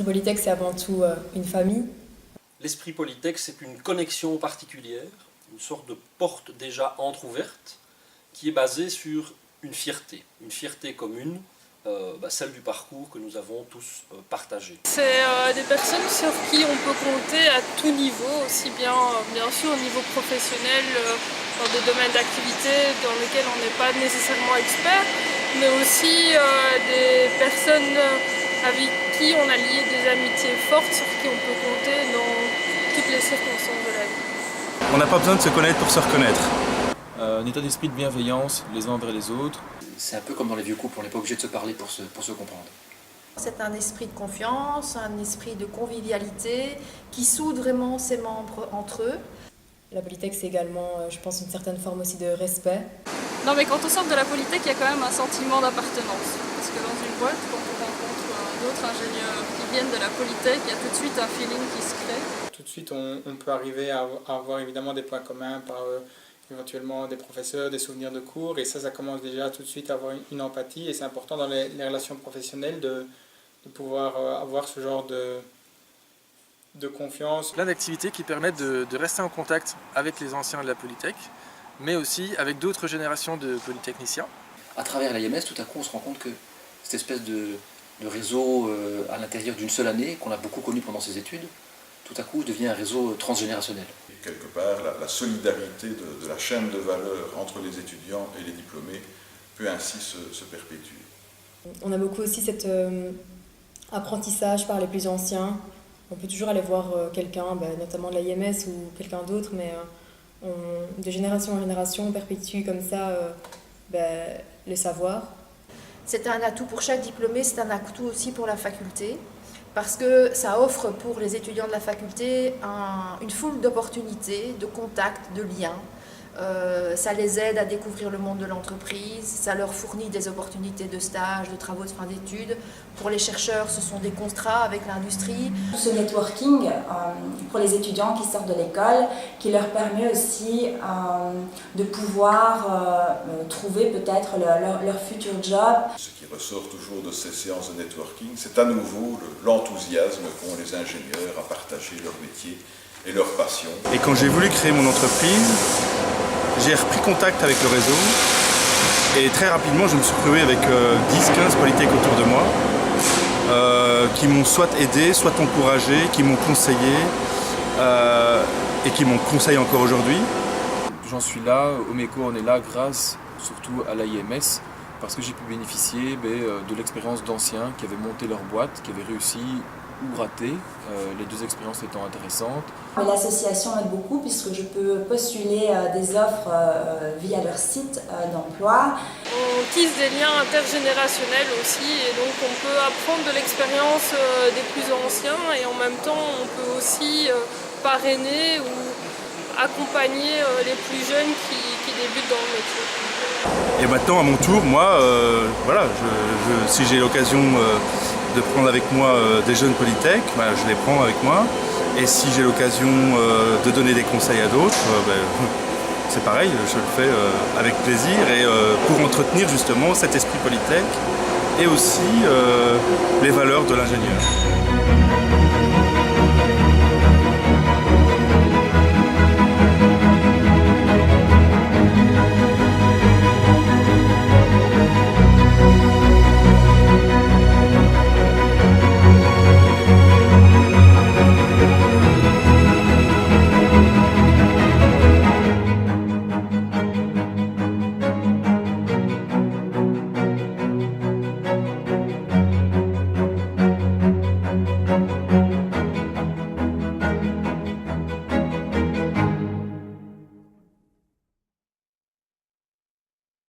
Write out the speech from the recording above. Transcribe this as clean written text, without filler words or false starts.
L'Esprit Polytech, c'est avant tout une famille. L'Esprit Polytech, c'est une connexion particulière, une sorte de porte déjà entrouverte, qui est basée sur une fierté commune, celle du parcours que nous avons tous partagé. C'est des personnes sur qui on peut compter à tout niveau, aussi bien sûr au niveau professionnel, dans des domaines d'activité dans lesquels on n'est pas nécessairement expert, mais aussi des personnes avec qui on a lié des amitiés fortes, sur qui on peut compter dans toutes les circonstances de la vie. On n'a pas besoin de se connaître pour se reconnaître. Un état d'esprit de bienveillance les uns envers les autres. C'est un peu comme dans les vieux couples, on n'est pas obligé de se parler pour se comprendre. C'est un esprit de confiance, un esprit de convivialité qui soude vraiment ses membres entre eux. La Polytech, c'est également, je pense, une certaine forme aussi de respect. Non, mais quand on sort de la Polytech, il y a quand même un sentiment d'appartenance. Parce que dans une boîte, quand on rencontre d'autres ingénieurs qui viennent de la Polytech, il y a tout de suite un feeling qui se crée. Tout de suite, on peut arriver à avoir évidemment des points communs par éventuellement des professeurs, des souvenirs de cours, et ça commence déjà tout de suite à avoir une empathie, et c'est important dans les relations professionnelles de pouvoir avoir ce genre de confiance. Plein d'activités qui permettent de rester en contact avec les anciens de la Polytech, mais aussi avec d'autres générations de polytechniciens. À travers l'IMS, tout à coup, on se rend compte que cette espèce de réseau à l'intérieur d'une seule année, qu'on a beaucoup connu pendant ses études, tout à coup devient un réseau transgénérationnel. Quelque part, la solidarité de la chaîne de valeur entre les étudiants et les diplômés peut ainsi se perpétuer. On a beaucoup aussi cet apprentissage par les plus anciens. On peut toujours aller voir quelqu'un, notamment de la IMS ou quelqu'un d'autre, mais de génération en génération, on perpétue comme ça le savoir. C'est un atout pour chaque diplômé, c'est un atout aussi pour la faculté, parce que ça offre pour les étudiants de la faculté une foule d'opportunités, de contacts, de liens. Ça les aide à découvrir le monde de l'entreprise, ça leur fournit des opportunités de stage, de travaux de fin d'études. Pour les chercheurs, ce sont des contrats avec l'industrie. Ce networking pour les étudiants qui sortent de l'école, qui leur permet aussi de pouvoir trouver peut-être leur futur job. Ce qui ressort toujours de ces séances de networking, c'est à nouveau l'enthousiasme qu'ont les ingénieurs à partager leur métier et leur passion. Et quand j'ai voulu créer mon entreprise, j'ai repris contact avec le réseau et très rapidement je me suis retrouvé avec 10-15 Polytech autour de moi qui m'ont soit aidé, soit encouragé, qui m'ont conseillé et qui m'en conseillent encore aujourd'hui. J'en suis là, Omeco on est là grâce surtout à l'IMS parce que j'ai pu bénéficier de l'expérience d'anciens qui avaient monté leur boîte, qui avaient réussi ou raté, les deux expériences étant intéressantes. L'association aide beaucoup puisque je peux postuler des offres via leur site d'emploi. On tisse des liens intergénérationnels aussi et donc on peut apprendre de l'expérience des plus anciens et en même temps on peut aussi parrainer ou accompagner les plus jeunes qui débutent dans le métier. Et maintenant à mon tour, moi, si j'ai l'occasion de prendre avec moi des jeunes Polytech, je les prends avec moi. Et si j'ai l'occasion de donner des conseils à d'autres, c'est pareil, je le fais avec plaisir et pour entretenir justement cet esprit Polytech et aussi les valeurs de l'ingénieur.